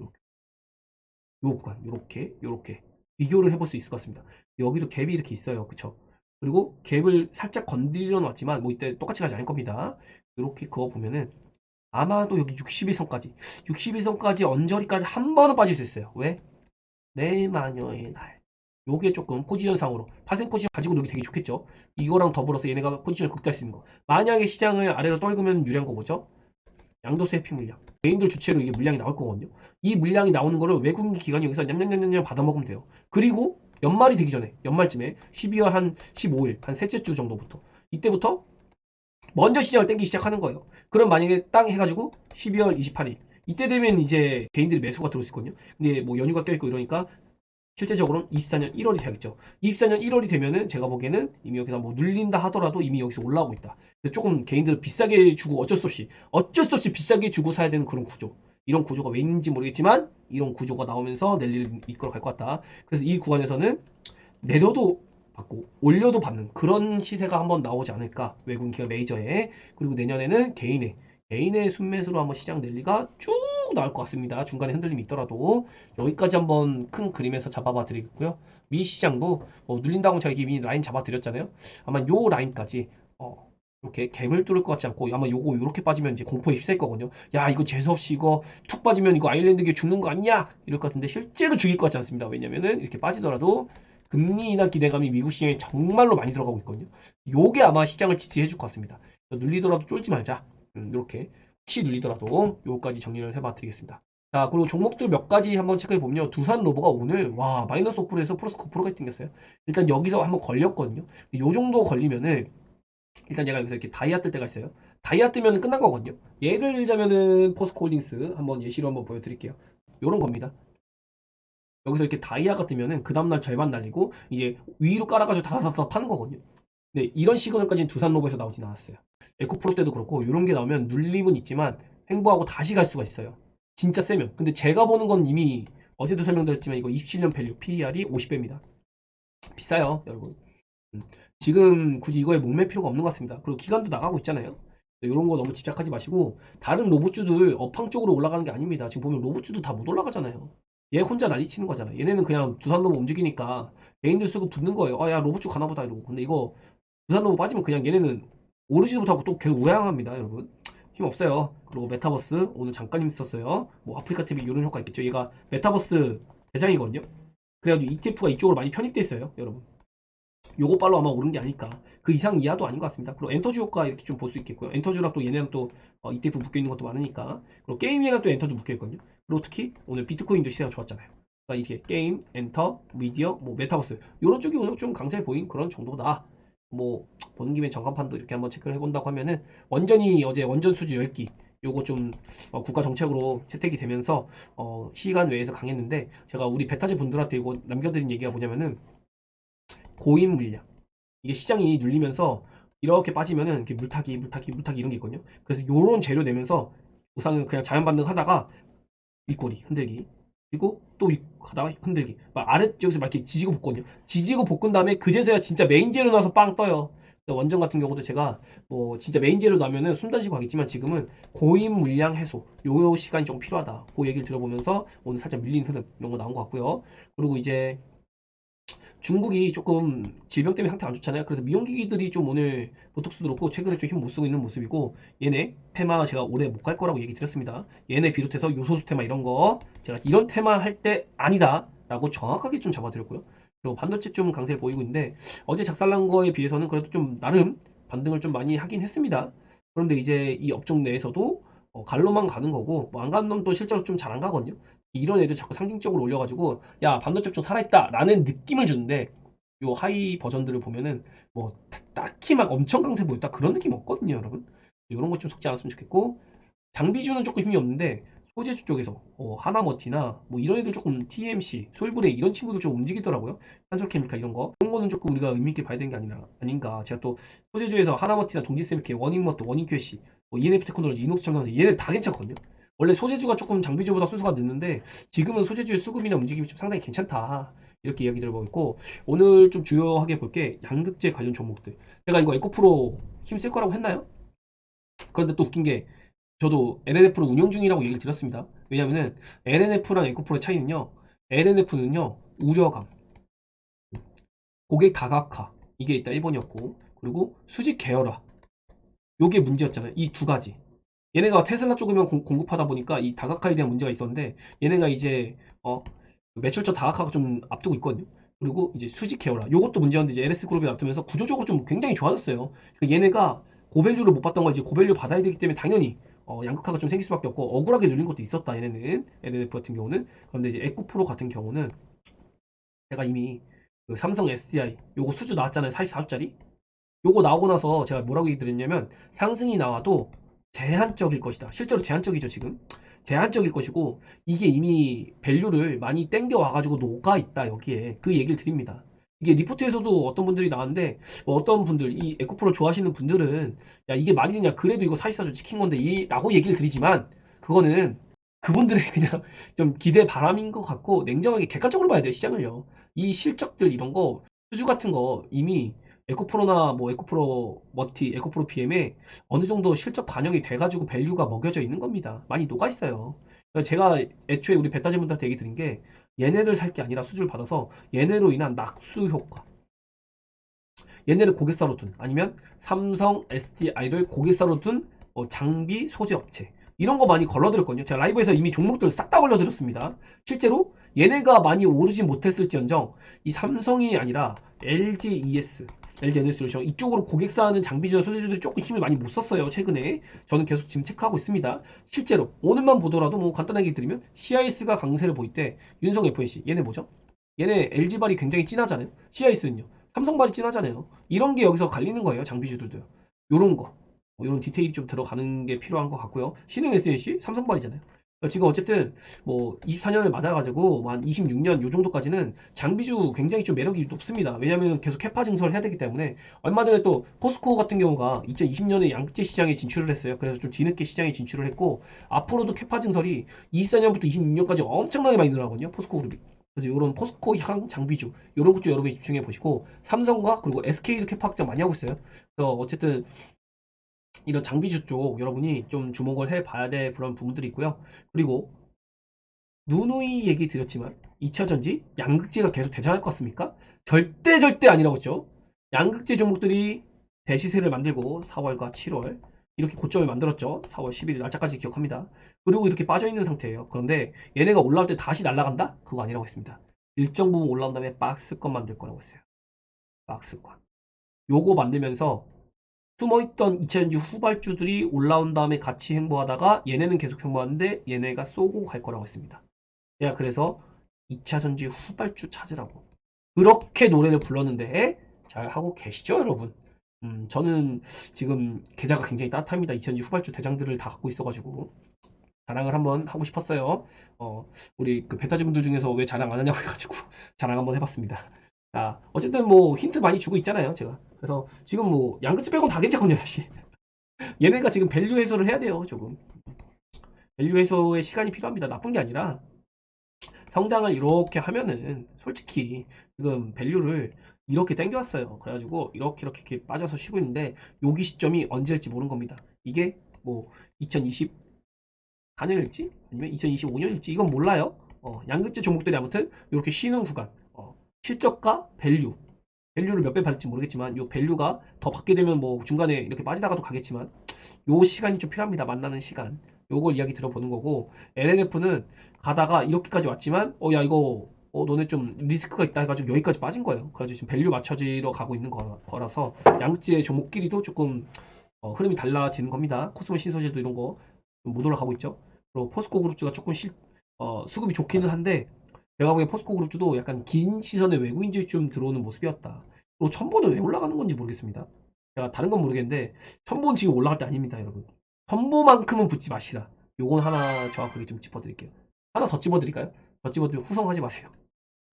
S1: 요 구간 요렇게 비교를 해볼 수 있을 것 같습니다. 여기도 갭이 이렇게 있어요. 그쵸? 그리고 갭을 살짝 건드려 놨지만 뭐 이때 똑같이 가지 않을 겁니다. 이렇게 그거 보면은 아마도 여기 62선까지 62선까지 언저리까지 한 번은 빠질 수 있어요. 왜? 내 마녀의 날. 요게 조금 포지션상으로 파생 포지션 가지고 놀기 되게 좋겠죠. 이거랑 더불어서 얘네가 포지션을 극대할 수 있는 거. 만약에 시장을 아래로 떨구면 유리한 거 뭐죠? 양도세 회피 물량. 개인들 주체로 이게 물량이 나올 거거든요. 이 물량이 나오는 거를 외국인 기관이 여기서 냠냠냠냠 받아먹으면 돼요. 그리고 연말이 되기 전에 연말쯤에 12월 한 15일 한 셋째 주 정도부터 이때부터 먼저 시장을 땡기기 시작하는 거예요. 그럼 만약에 땅 해가지고 12월 28일 이때 되면 이제 개인들이 매수가 들어올 수 있거든요. 근데 뭐 연휴가 껴있고 이러니까 실제적으로는 24년 1월이 돼야겠죠. 24년 1월이 되면은 제가 보기에는 이미 여기서 뭐 눌린다 하더라도 이미 여기서 올라오고 있다. 조금 개인들 비싸게 주고 어쩔 수 없이 비싸게 주고 사야 되는 그런 구조. 이런 구조가 왠지 모르겠지만 이런 구조가 나오면서 랠리를 이끌어 갈 것 같다. 그래서 이 구간에서는 내려도 받고 올려도 받는 그런 시세가 한번 나오지 않을까. 외국인 기업 메이저에. 그리고 내년에는 개인의 순매수로 한번 시장 랠리가 쭉 나올 것 같습니다. 중간에 흔들림이 있더라도 여기까지 한번 큰 그림에서 잡아봐 드리겠고요. 미 시장도 눌린다고 제가 이미 라인 잡아 드렸잖아요. 아마 요 라인까지 이렇게 갭을 뚫을 것 같지 않고 아마 요거 요렇게 빠지면 이제 공포에 휩쓸 거거든요. 야 이거 재수없이 이거 툭 빠지면 이거 아일랜드계 죽는 거 아니냐 이럴 것 같은데 실제로 죽일 것 같지 않습니다. 왜냐면은 이렇게 빠지더라도 금리 인하 기대감이 미국 시장에 정말로 많이 들어가고 있거든요. 요게 아마 시장을 지지해 줄 것 같습니다. 눌리더라도 쫄지 말자. 이렇게 혹시 눌리더라도 요거까지 정리를 해봐 드리겠습니다. 자, 그리고 종목들 몇 가지 한번 체크해 보면요. 두산 로버가 오늘 와 마이너스 5%에서 플러스 9%까지 땡겼어요. 일단 여기서 한번 걸렸거든요. 요 정도 걸리면은 일단 얘가 여기서 이렇게 다이아 뜰 때가 있어요. 다이아 뜨면 끝난 거거든요. 예를 들자면은 포스코홀딩스 한번 예시로 한번 보여드릴게요. 요런 겁니다. 여기서 이렇게 다이아가 뜨면은 그 다음날 절반 날리고 이게 위로 깔아가지고 다다다다 파는 거거든요. 네, 이런 시그널까지는 두산 로버에서 나오진 않았어요. 에코프로 때도 그렇고 이런 게 나오면 눌림은 있지만 횡보하고 다시 갈 수가 있어요. 진짜 세면. 근데 제가 보는 건 이미 어제도 설명드렸지만 이거 27년 밸류 PER이 50배입니다. 비싸요, 여러분. 지금 굳이 이거에 목맬 필요가 없는 것 같습니다. 그리고 기간도 나가고 있잖아요. 이런 거 너무 집착하지 마시고 다른 로봇주들 업황 쪽으로 올라가는 게 아닙니다. 지금 보면 로봇주도 다 못 올라가잖아요. 얘 혼자 난리치는 거잖아. 얘네는 그냥 두산 로봇 움직이니까 개인들 쓰고 붙는 거예요. 아, 야 로봇주 가나보다 이러고. 근데 이거 두산 로봇 빠지면 그냥 얘네는 오르지도 못하고 또 계속 우양합니다, 여러분. 힘 없어요. 그리고 메타버스 오늘 잠깐 힘썼어요. 뭐 아프리카 TV 이런 효과 있겠죠. 얘가 메타버스 대장이거든요. 그래가지고 ETF가 이쪽으로 많이 편입돼 있어요, 여러분. 요거 빨로 아마 오른 게 아닐까. 그 이상 이하도 아닌 것 같습니다. 그리고 엔터주 효과 이렇게 좀 볼 수 있겠고요. 엔터주랑 또 얘네랑 또 ETF 묶여 있는 것도 많으니까. 그리고 게임이랑 또 엔터주 묶여 있거든요. 그리고 특히 오늘 비트코인도 시세가 좋았잖아요. 그러니까 이게 게임, 엔터, 미디어, 뭐 메타버스 이런 쪽이 오늘 좀 강세에 보인 그런 정도다. 뭐 보는 김에 전간판도 이렇게 한번 체크를 해본다고 하면은 원전이 어제 원전 수주 10기 요거 좀 국가 정책으로 채택이 되면서 시간 외에서 강했는데 제가 우리 베타즈 분들한테 이거 남겨드린 얘기가 뭐냐면은 고인 물량 이게 시장이 눌리면서 이렇게 빠지면은 이렇게 물타기 이런 게 있거든요. 그래서 요런 재료 내면서 우상은 그냥 자연 반등 하다가 윗꼬리 흔들기 그리고 또 하다가 흔들기 막 아래쪽에서 막 이렇게 지지고 볶거든요. 지지고 볶은 다음에 그제서야 진짜 메인 재료 나와서 빵 떠요. 원전 같은 경우도 제가 뭐 진짜 메인 재료 나면은 숨 다시고 하겠지만 지금은 고인 물량 해소 요 시간이 좀 필요하다. 그 얘기를 들어보면서 오늘 살짝 밀린 흐름 이런 거 나온 것 같고요. 그리고 이제 중국이 조금 질병 때문에 상태 안 좋잖아요. 그래서 미용기기들이 좀 오늘 보톡스도 그렇고 최근에 좀 힘 못 쓰고 있는 모습이고 얘네 테마 제가 올해 못 갈 거라고 얘기 드렸습니다. 얘네 비롯해서 요소수 테마 이런 거 제가 이런 테마 할 때 아니다 라고 정확하게 좀 잡아드렸고요. 그리고 반도체 좀 강세를 보이고 있는데 어제 작살난 거에 비해서는 그래도 좀 나름 반등을 좀 많이 하긴 했습니다. 그런데 이제 이 업종 내에서도 갈로만 가는 거고 뭐 안 가는 놈도 실제로 좀 잘 안 가거든요. 이런 애들 자꾸 상징적으로 올려가지고 야 반도체 좀 살아있다 라는 느낌을 주는데 요 하이 버전들을 보면은 뭐 딱히 막 엄청 강세 보였다 그런 느낌 없거든요, 여러분. 이런 것 좀 속지 않았으면 좋겠고 장비주는 조금 힘이 없는데 소재주 쪽에서 하나머티나 뭐 이런 애들 조금 TMC, 솔브레이 이런 친구들 좀 움직이더라고요. 한솔케미칼 이런 거. 그런 거는 조금 우리가 의미 있게 봐야 되는 게 아닌가. 제가 또 소재주에서 하나머티나 동지세미케, 원익머트, 원익캐시, 뭐 ENF 테크놀로지, 이노스 첨단소 얘네 다 괜찮거든요. 원래 소재주가 조금 장비주보다 순서가 늦는데 지금은 소재주의 수급이나 움직임이 좀 상당히 괜찮다. 이렇게 이야기 들어보고 있고 오늘 좀 주요하게 볼 게 양극재 관련 종목들. 제가 이거 에코프로 힘쓸 거라고 했나요? 그런데 또 웃긴 게 저도 LNF를 운영 중이라고 얘기를 드렸습니다. 왜냐면은 LNF랑 에코프로의 차이는요. LNF는요. 우려감, 고객 다각화 이게 일단 1번이었고 그리고 수직 계열화 요게 문제였잖아요. 이 두 가지. 얘네가 테슬라 쪽이면 공급하다 보니까 이 다각화에 대한 문제가 있었는데 얘네가 이제 매출처 다각화가 좀 앞두고 있거든요. 그리고 이제 수직 계열화 요것도 문제였는데 이제 LS그룹이 놔두면서 구조적으로 좀 굉장히 좋아졌어요. 그러니까 얘네가 고밸류를 못 받던 걸 이제 고밸류 받아야 되기 때문에 당연히 양극화가 좀 생길 수밖에 없고 억울하게 눌린 것도 있었다 얘네는 LNF 같은 경우는. 그런데 이제 에코프로 같은 경우는 제가 이미 그 삼성 SDI 요거 수주 나왔잖아요. 44주짜리 요거 나오고 나서 제가 뭐라고 얘기 드렸냐면 상승이 나와도 제한적일 것이다. 실제로 제한적이죠 지금. 제한적일 것이고 이게 이미 밸류를 많이 땡겨 와가지고 녹아 있다 여기에 그 얘기를 드립니다. 이게 리포트에서도 어떤 분들이 나왔는데 뭐 어떤 분들 이 에코프로 좋아하시는 분들은 야 이게 말이 되냐 그래도 이거 44주 찍힌 건데 라고 얘기를 드리지만 그거는 그분들의 그냥 좀 기대 바람인 것 같고 냉정하게 객관적으로 봐야 돼요 시장을요. 이 실적들 이런 거 수주 같은 거 이미 에코프로나 뭐 에코프로 머티, 에코프로 PM에 어느 정도 실적 반영이 돼가지고 밸류가 먹여져 있는 겁니다. 많이 녹아 있어요. 그래서 제가 애초에 우리 베타제분들한테 얘기 드린 게 얘네를 살 게 아니라 수주를 받아서 얘네로 인한 낙수 효과. 얘네를 고객사로 둔 아니면 삼성, SDI를 고객사로 둔 장비 소재 업체 이런 거 많이 걸러드렸거든요. 제가 라이브에서 이미 종목들 싹 다 걸러드렸습니다. 실제로 얘네가 많이 오르지 못했을지언정 이 삼성이 아니라 LGES, LG에너지솔루션 이쪽으로 고객사하는 장비주나 소재주들이 조금 힘을 많이 못 썼어요. 최근에 저는 계속 지금 체크하고 있습니다. 실제로 오늘만 보더라도 뭐 간단하게 드리면 CIS가 강세를 보일 때 윤성 FNC 얘네 뭐죠? 얘네 LG발이 굉장히 진하잖아요. CIS는요. 삼성발이 진하잖아요. 이런 게 여기서 갈리는 거예요. 장비주들도요. 요런 거. 요런 디테일이 좀 들어가는 게 필요한 것 같고요. 신흥 SNC 삼성발이잖아요. 그러니까 지금 어쨌든 뭐 24년을 맞아가지고 한 26년 요 정도까지는 장비주 굉장히 좀 매력이 높습니다. 왜냐하면 계속 캐파 증설을 해야 되기 때문에 얼마 전에 또 포스코 같은 경우가 2020년에 양극재 시장에 진출을 했어요. 그래서 좀 뒤늦게 시장에 진출을 했고 앞으로도 캐파 증설이 24년부터 26년까지 엄청나게 많이 늘어나거든요. 포스코 그룹이. 그래서 이런 포스코향 장비주 이런 것도 여러분이 집중해 보시고 삼성과 그리고 SK도 캐파 확장 많이 하고 있어요. 그래서 어쨌든 이런 장비주 쪽 여러분이 좀 주목을 해 봐야 될 그런 부분들이 있고요. 그리고 누누이 얘기 드렸지만 2차전지 양극재가 계속 대장할 것 같습니까? 절대 아니라고 했죠. 양극재 종목들이 대시세를 만들고 4월과 7월 이렇게 고점을 만들었죠. 4월 11일 날짜까지 기억합니다. 그리고 이렇게 빠져있는 상태예요. 그런데 얘네가 올라올 때 다시 날아간다? 그거 아니라고 했습니다. 일정 부분 올라온 다음에 박스권 만들 거라고 했어요. 박스권. 요거 만들면서 숨어있던 2000주 후발주들이 올라온 다음에 같이 횡보하다가 얘네는 계속 횡보하는데 얘네가 쏘고 갈 거라고 했습니다. 제가 그래서 2차 전지 후발주 찾으라고 그렇게 노래를 불렀는데 잘 하고 계시죠 여러분? 저는 지금 계좌가 굉장히 따뜻합니다. 2000지 후발주 대장들을 다 갖고 있어가지고 자랑을 한번 하고 싶었어요. 우리 그 베타지 분들 중에서 왜 자랑 안 하냐고 해가지고 자랑 한번 해봤습니다. 자, 어쨌든 뭐 힌트 많이 주고 있잖아요, 제가. 그래서 지금 뭐 양극재 빼고는 다 괜찮거든요, 사실. 얘네가 지금 밸류 해소를 해야 돼요, 조금. 밸류 해소의 시간이 필요합니다. 나쁜 게 아니라 성장을 이렇게 하면은 솔직히 지금 밸류를 이렇게 땡겨왔어요. 그래가지고 이렇게 빠져서 쉬고 있는데 여기 시점이 언제일지 모르는 겁니다. 이게 뭐 2024년일지 아니면 2025년일지 이건 몰라요. 양극재 종목들이 아무튼 이렇게 쉬는 구간 실적과 밸류를 몇 배 받을지 모르겠지만 요 밸류가 더 받게 되면 뭐 중간에 이렇게 빠지다가도 가겠지만 요 시간이 좀 필요합니다. 만나는 시간. 요걸 이야기 들어보는 거고 LNF는 가다가 이렇게까지 왔지만 야 이거 너네 좀 리스크가 있다 해가지고 여기까지 빠진 거예요. 그래가지고 지금 밸류 맞춰지러 가고 있는 거라서 양극재 종목끼리도 조금 흐름이 달라지는 겁니다. 코스모 신소재도 이런 거 못 올라가고 있죠. 그리고 포스코 그룹주가 조금 수급이 좋기는 한데 제가 보기엔 포스코 그룹주도 약간 긴 시선의 외국인들이 좀 들어오는 모습이었다. 그리고 첨보는 왜 올라가는 건지 모르겠습니다. 제가 다른 건 모르겠는데 첨보는 지금 올라갈 때 아닙니다, 여러분. 첨보만큼은 붙지 마시라. 요건 하나 정확하게 좀 짚어드릴게요. 하나 더 찝어드릴까요? 더 찝어드리면 후성하지 마세요.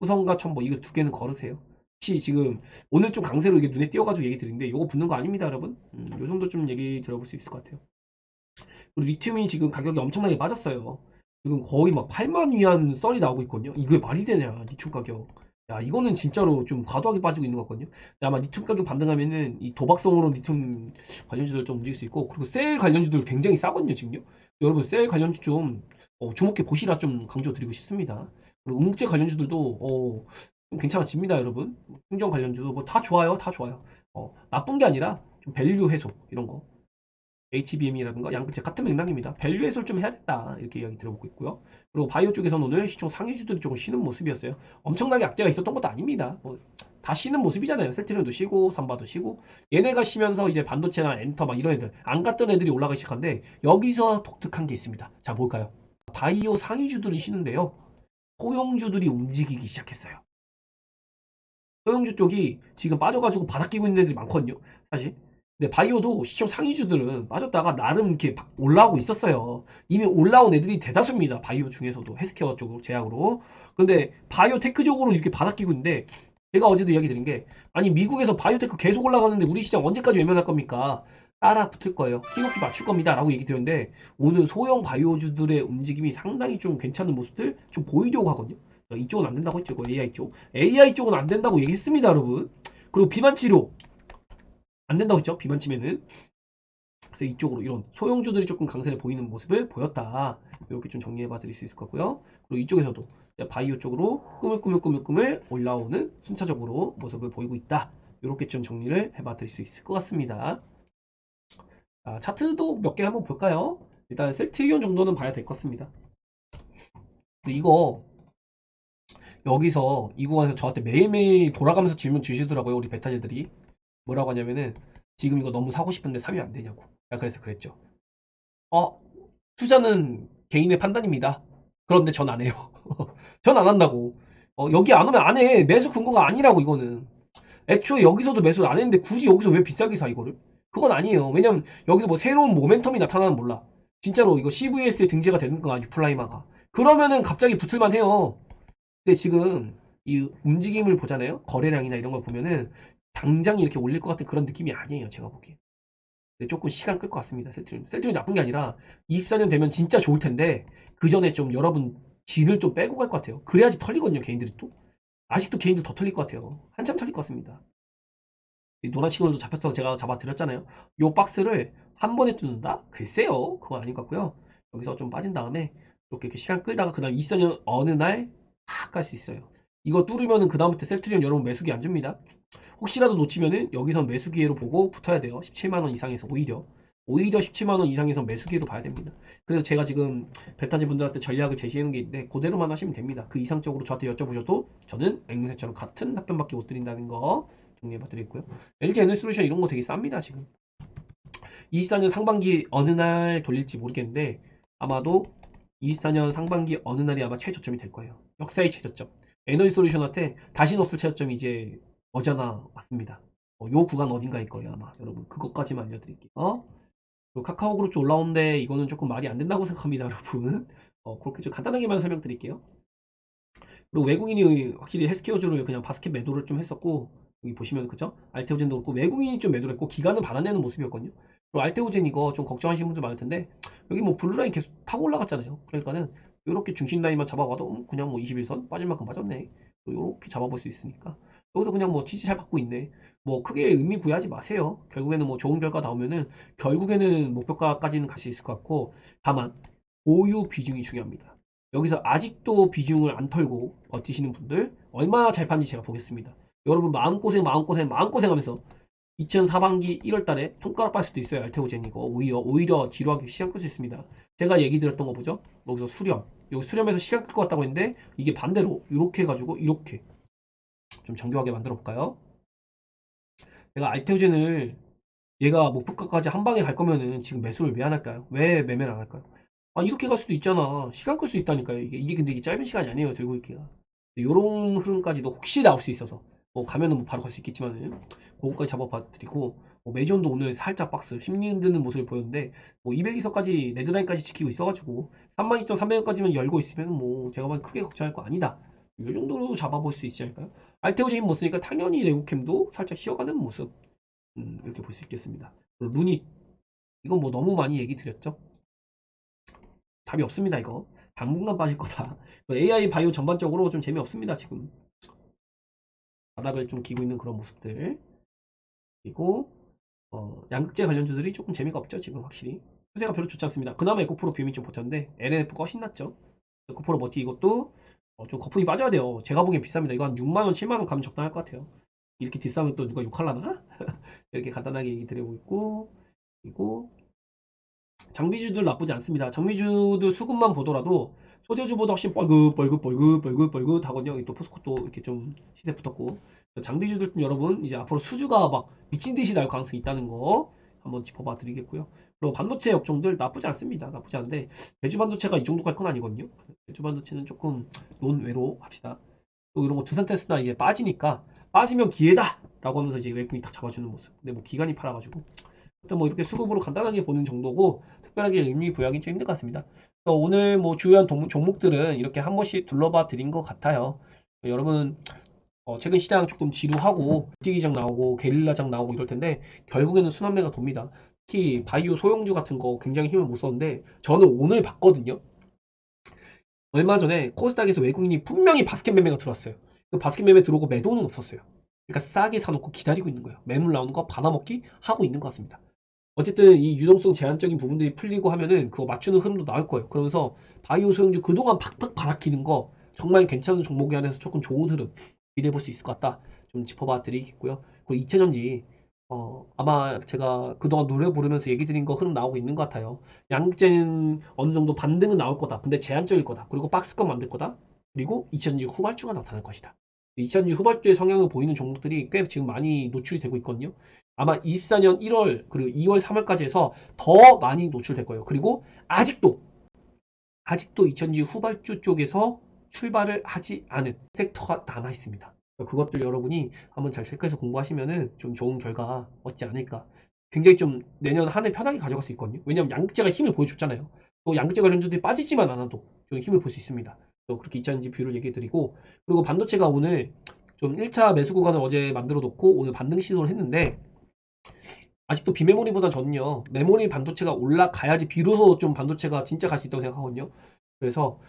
S1: 후성과 첨보 이거 두 개는 걸으세요. 혹시 지금 오늘 좀 강세로 이게 눈에 띄어가지고 얘기 드리는데 요거 붙는 거 아닙니다, 여러분. 요 정도 좀 얘기 들어볼 수 있을 것 같아요. 그리고 리튬이 지금 가격이 엄청나게 빠졌어요. 지금 거의 막 8만 위안 썰이 나오고 있거든요. 이게 말이 되냐, 리튬 가격. 야, 이거는 진짜로 좀 과도하게 빠지고 있는 것 같거든요. 근데 아마 리튬 가격 반등하면은 이 도박성으로 리튬 관련주들 좀 움직일 수 있고, 그리고 셀 관련주들 굉장히 싸거든요, 지금요. 여러분, 셀 관련주 좀 주목해 보시라 좀 강조드리고 싶습니다. 그리고 음극재 관련주들도 좀 괜찮아집니다, 여러분. 충전 관련주도 뭐 다 좋아요, 다 좋아요. 나쁜 게 아니라 좀 밸류 해소 이런 거. HBM이라든가 양극재 같은 맥락입니다. 밸류 해소를 좀 해야겠다 이렇게 이야기 들어보고 있고요. 그리고 바이오 쪽에서는 오늘 시총 상위주들이 조금 쉬는 모습이었어요. 엄청나게 악재가 있었던 것도 아닙니다. 다 쉬는 모습이잖아요. 셀트리온도 쉬고 삼바도 쉬고 얘네가 쉬면서 이제 반도체나 엔터 막 이런 애들 안 갔던 애들이 올라가기 시작한데 여기서 독특한 게 있습니다. 자, 뭘까요? 바이오 상위주들이 쉬는데요. 소형주들이 움직이기 시작했어요. 소형주 쪽이 지금 빠져가지고 바닥 끼고 있는 애들이 많거든요. 사실. 근데 바이오도 시총 상위주들은 빠졌다가 나름 이렇게 올라오고 있었어요. 이미 올라온 애들이 대다수입니다. 바이오 중에서도 헬스케어 쪽으로 제약으로. 그런데 바이오테크 쪽으로 이렇게 바닥 끼고 있는데 제가 어제도 이야기 드린 게 아니 미국에서 바이오테크 계속 올라가는데 우리 시장 언제까지 외면할 겁니까? 따라 붙을 거예요. 킥오프 맞출 겁니다. 라고 얘기 드렸는데 오늘 소형 바이오주들의 움직임이 상당히 좀 괜찮은 모습들 좀 보이려고 하거든요. 이쪽은 안 된다고 했죠. AI 쪽. AI 쪽은 안 된다고 얘기했습니다, 여러분. 그리고 비만 치료 안 된다고 했죠. 비만 치면은. 그래서 이쪽으로 이런 소형주들이 조금 강세를 보이는 모습을 보였다. 이렇게 좀 정리해봐 드릴 수 있을 것 같고요. 그리고 이쪽에서도 바이오 쪽으로 꾸물꾸물꾸물꾸물 올라오는 순차적으로 모습을 보이고 있다. 이렇게 좀 정리를 해봐 드릴 수 있을 것 같습니다. 자, 차트도 몇 개 한번 볼까요? 일단 셀트리온 정도는 봐야 될 것 같습니다. 근데 이거 여기서 이 구간에서 저한테 매일매일 돌아가면서 질문 주시더라고요. 우리 베타제들이. 뭐라고 하냐면은 지금 이거 너무 사고 싶은데 사면 안 되냐고. 그래서 그랬죠. 투자는 개인의 판단입니다. 그런데 전 안 해요. 전 안 한다고. 여기 안 오면 안 해. 매수 근거가 아니라고 이거는. 애초에 여기서도 매수를 안 했는데 굳이 여기서 왜 비싸게 사 이거를? 그건 아니에요. 왜냐면 여기서 뭐 새로운 모멘텀이 나타나면 몰라. 진짜로 이거 CVS에 등재가 되는 거야, 유플라이마가. 그러면은 갑자기 붙을만 해요. 근데 지금 이 움직임을 보잖아요. 거래량이나 이런 걸 보면은 당장 이렇게 올릴 것 같은 그런 느낌이 아니에요. 제가 보기에. 근데 조금 시간 끌 것 같습니다. 셀트리온. 셀트리온이 나쁜 게 아니라 24년 되면 진짜 좋을 텐데 그 전에 좀 여러분 질을 좀 빼고 갈 것 같아요. 그래야지 털리거든요. 개인들이 또. 아직도 개인들 더 털릴 것 같아요. 한참 털릴 것 같습니다. 이 노란 시그널도 잡혔다고 제가 잡아드렸잖아요. 요 박스를 한 번에 뚫는다? 글쎄요. 그건 아닌 것 같고요. 여기서 좀 빠진 다음에 이렇게 시간 끌다가 그 다음 24년 어느 날 팍 갈 수 있어요. 이거 뚫으면은 그 다음부터 셀트리온 여러분 매수기 안 줍니다. 혹시라도 놓치면은 여기서 매수 기회로 보고 붙어야 돼요. 17만원 이상에서 오히려 17만원 이상에서 매수 기회로 봐야 됩니다. 그래서 제가 지금 베타지 분들한테 전략을 제시하는 게 있는데 그대로만 하시면 됩니다. 그 이상적으로 저한테 여쭤보셔도 저는 앵무새처럼 같은 답변밖에 못 드린다는 거 정리해 봐드리고요. LG 에너지솔루션 이런 거 되게 쌉니다. 지금 24년 상반기 어느 날 돌릴지 모르겠는데 아마도 24년 상반기 어느 날이 아마 최저점이 될 거예요. 역사의 최저점. 에너지솔루션한테 다시는 없을 최저점이 이제 머지않아 왔습니다. 요 구간 어딘가일 거예요 아마. 여러분 그것까지만 알려드릴게요. 그리고 카카오 그룹 쪽 올라오는데 이거는 조금 말이 안 된다고 생각합니다. 여러분 그렇게 좀 간단하게만 설명드릴게요. 그리고 외국인이 확실히 헬스케어주를 그냥 바스켓 매도를 좀 했었고 여기 보시면 그죠? 알테오젠도 그렇고 외국인이 좀 매도를 했고 기관은 받아내는 모습이었거든요. 그리고 알테오젠 이거 좀 걱정하시는 분들 많을 텐데 여기 뭐 블루라인 계속 타고 올라갔잖아요. 그러니까는 이렇게 중심 라인만 잡아봐도 그냥 뭐 21선 빠질 만큼 빠졌네. 이렇게 잡아볼 수 있으니까 여기서 그냥 뭐 지지 잘 받고 있네. 뭐 크게 의미 부여하지 마세요. 결국에는 뭐 좋은 결과 나오면은 결국에는 목표가까지는 갈 수 있을 것 같고 다만 보유 비중이 중요합니다. 여기서 아직도 비중을 안 털고 버티시는 분들 얼마나 잘 파는지 제가 보겠습니다. 여러분 마음고생하면서 2004반기 1월달에 손가락 빨 수도 있어요. 알테오젠 이거 오히려 지루하게 시간 끌 수 있습니다. 제가 얘기 드렸던 거 보죠. 여기서 수렴 여기 수렴해서 시간 끌 것 같다고 했는데 이게 반대로 이렇게 해가지고 이렇게 좀 정교하게 만들어 볼까요? 제가 알테오젠을 얘가 목표가까지 한 방에 갈 거면은 지금 매수를 왜 안 할까요? 왜 매매를 안 할까요? 이렇게 갈 수도 있잖아. 시간 끌 수 있다니까요. 이게 근데 이게 짧은 시간이 아니에요. 들고 있기가. 요런 흐름까지도 혹시 나올 수 있어서 가면은 뭐 바로 갈 수 있겠지만은 그거까지 잡아봐 드리고 메이존도 오늘 살짝 박스 심리 흔드는 모습을 보였는데 200에서까지 레드라인까지 지키고 있어가지고 32,300원까지만 열고 있으면 제가 보기엔 크게 걱정할 거 아니다. 이 정도로 잡아볼 수 있지 않을까요? 알테오제 힘 못 쓰니까 당연히 레고캠도 살짝 쉬어가는 모습 이렇게 볼 수 있겠습니다. 루닛 이건 너무 많이 얘기 드렸죠. 답이 없습니다. 이거 당분간 빠질 거다. AI 바이오 전반적으로 좀 재미없습니다. 지금 바닥을 좀 기고 있는 그런 모습들. 그리고 양극재 관련주들이 조금 재미가 없죠. 지금 확실히 추세가 별로 좋지 않습니다. 그나마 에코프로 비움이 좀 버텼는데 LNF가 훨씬 낫죠. 에코프로 머티 이것도 좀 거품이 빠져야 돼요. 제가 보기엔 비쌉니다. 이거 한 6만원 7만원 가면 적당할 것 같아요. 이렇게 뒷싸면 또 누가 욕할라나? 이렇게 간단하게 얘기 드리고 있고, 그리고 장비주들 나쁘지 않습니다. 장비주들 수급만 보더라도 소재주보다 훨씬 뻘긋 하거든요. 또 포스코도 이렇게 좀 시세 붙었고, 장비주들 여러분 이제 앞으로 수주가 막 미친 듯이 날 가능성이 있다는 거 한번 짚어봐 드리겠고요. 그리고 반도체 업종들 나쁘지 않습니다. 나쁘지 않은데 대주 반도체가 이 정도 갈 건 아니거든요. 대주 반도체는 조금 논외로 합시다. 또 이런 거 두산테스나 이제 빠지니까 빠지면 기회다 라고 하면서 이제 외국인이 딱 잡아주는 모습. 근데 기관이 팔아가지고 일단 이렇게 수급으로 간단하게 보는 정도고 특별하게 의미 부여하기 좀 힘들 것 같습니다. 오늘 주요한 종목들은 이렇게 한 번씩 둘러봐 드린 것 같아요. 여러분 최근 시장 조금 지루하고 뛰기장 나오고 게릴라장 나오고 이럴 텐데 결국에는 순환매가 돕니다. 특히 바이오 소형주 같은 거 굉장히 힘을 못 썼는데 저는 오늘 봤거든요. 얼마 전에 코스닥에서 외국인이 분명히 바스켓 매매가 들어왔어요. 그 바스켓 매매 들어오고 매도는 없었어요. 그러니까 싸게 사놓고 기다리고 있는 거예요. 매물 나오는 거 받아먹기 하고 있는 것 같습니다. 어쨌든 이 유동성 제한적인 부분들이 풀리고 하면은 그거 맞추는 흐름도 나올 거예요. 그러면서 바이오 소형주 그동안 팍팍 바닥키는 거 정말 괜찮은 종목이 안에서 조금 좋은 흐름 기대해 볼 수 있을 것 같다. 좀 짚어봐 드리겠고요. 그리고 이체전지 아마 제가 그동안 노래 부르면서 얘기 드린 거 흐름 나오고 있는 것 같아요. 양극재는 어느 정도 반등은 나올 거다. 근데 제한적일 거다. 그리고 박스권 만들 거다. 그리고 이체전지 후발주가 나타날 것이다. 이체전지 후발주의 성향을 보이는 종목들이 꽤 지금 많이 노출이 되고 있거든요. 아마 24년 1월 그리고 2월 3월까지 해서 더 많이 노출될 거예요. 그리고 아직도 이체전지 후발주 쪽에서 출발을 하지 않은 섹터가 남아 있습니다. 그것들 여러분이 한번 잘 체크해서 공부하시면은 좀 좋은 결과 얻지 않을까. 굉장히 좀 내년 한 해 편하게 가져갈 수 있거든요. 왜냐하면 양극재가 힘을 보여줬잖아요. 또 양극재 관련주들이 빠지지만 않아도 좀 힘을 볼 수 있습니다. 또 그렇게 이차전지 뷰를 얘기해 드리고, 그리고 반도체가 오늘 좀 1차 매수 구간을 어제 만들어 놓고 오늘 반등 시도를 했는데 아직도 비메모리보다 저는요 메모리 반도체가 올라가야지 비로소 좀 반도체가 진짜 갈 수 있다고 생각하거든요. 그래서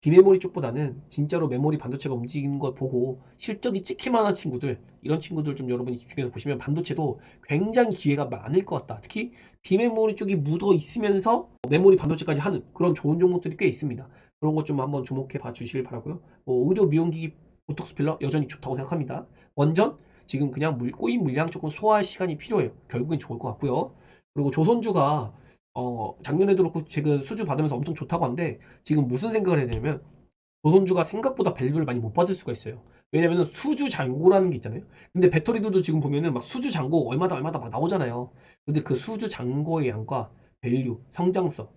S1: 비메모리 쪽보다는 진짜로 메모리 반도체가 움직이는 걸 보고 실적이 찍힐만한 친구들, 이런 친구들 좀 여러분이 집중해서 보시면 반도체도 굉장히 기회가 많을 것 같다. 특히 비메모리 쪽이 묻어 있으면서 메모리 반도체까지 하는 그런 좋은 종목들이 꽤 있습니다. 그런 것 좀 한번 주목해 봐 주시길 바라고요. 의료 미용기기 보톡스 필러 여전히 좋다고 생각합니다. 원전 지금 그냥 꼬인 물량 조금 소화할 시간이 필요해요. 결국엔 좋을 것 같고요. 그리고 조선주가 작년에도 그렇고 최근 수주 받으면서 엄청 좋다고 하는데 지금 무슨 생각을 해야 되냐면 조선주가 생각보다 밸류를 많이 못 받을 수가 있어요. 왜냐면 수주 잔고라는 게 있잖아요. 근데 배터리들도 지금 보면은 막 수주 잔고 얼마다 막 나오잖아요. 근데 그 수주 잔고의 양과 밸류, 성장성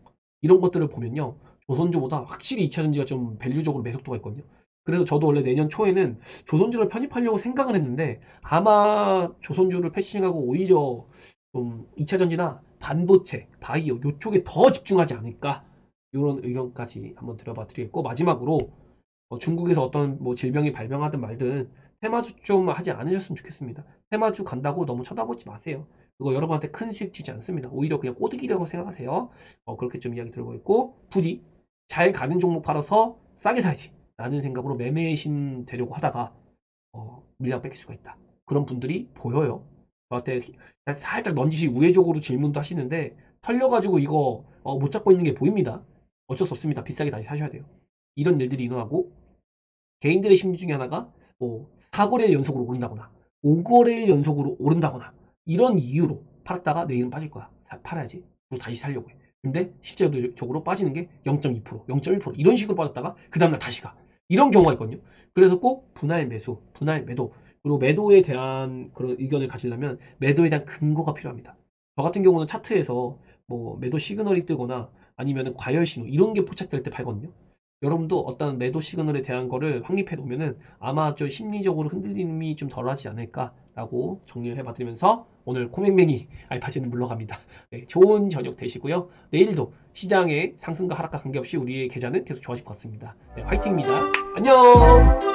S1: 이런 것들을 보면요. 조선주보다 확실히 2차전지가 좀 밸류적으로 매력도가 있거든요. 그래서 저도 원래 내년 초에는 조선주를 편입하려고 생각을 했는데 아마 조선주를 패싱하고 오히려 좀 2차전지나 반도체, 바이오 요쪽에 더 집중하지 않을까 이런 의견까지 한번 드려봐 드리겠고, 마지막으로 중국에서 어떤 질병이 발병하든 말든 테마주 좀 하지 않으셨으면 좋겠습니다. 테마주 간다고 너무 쳐다보지 마세요. 그거 여러분한테 큰 수익 주지 않습니다. 오히려 그냥 꼬드기라고 생각하세요. 그렇게 좀 이야기 들어보고 있고, 부디 잘 가는 종목 팔아서 싸게 사야지 라는 생각으로 매매신 되려고 하다가 물량 뺏길 수가 있다. 그런 분들이 보여요. 저한테 살짝 넌지시 우회적으로 질문도 하시는데 털려가지고 이거 못 잡고 있는 게 보입니다. 어쩔 수 없습니다. 비싸게 다시 사셔야 돼요. 이런 일들이 일어나고, 개인들의 심리 중에 하나가 4거래일 연속으로 오른다거나 5거래일 연속으로 오른다거나 이런 이유로 팔았다가 내일은 빠질 거야. 팔아야지. 그리고 다시 살려고 해. 근데 실제적으로 빠지는 게 0.2%, 0.1% 이런 식으로 빠졌다가 그 다음날 다시 가. 이런 경우가 있거든요. 그래서 꼭 분할 매수, 분할 매도, 그리고 매도에 대한 그런 의견을 가지려면 매도에 대한 근거가 필요합니다. 저 같은 경우는 차트에서 매도 시그널이 뜨거나 아니면 과열 신호 이런 게 포착될 때 팔거든요. 여러분도 어떤 매도 시그널에 대한 거를 확립해 놓으면은 아마 좀 심리적으로 흔들림이 좀 덜하지 않을까라고 정리를 해봐드리면서 오늘 코맹맹이 알파지는 물러갑니다. 네, 좋은 저녁 되시고요. 내일도 시장의 상승과 하락과 관계없이 우리의 계좌는 계속 좋아질 것 같습니다. 네, 화이팅입니다. 안녕!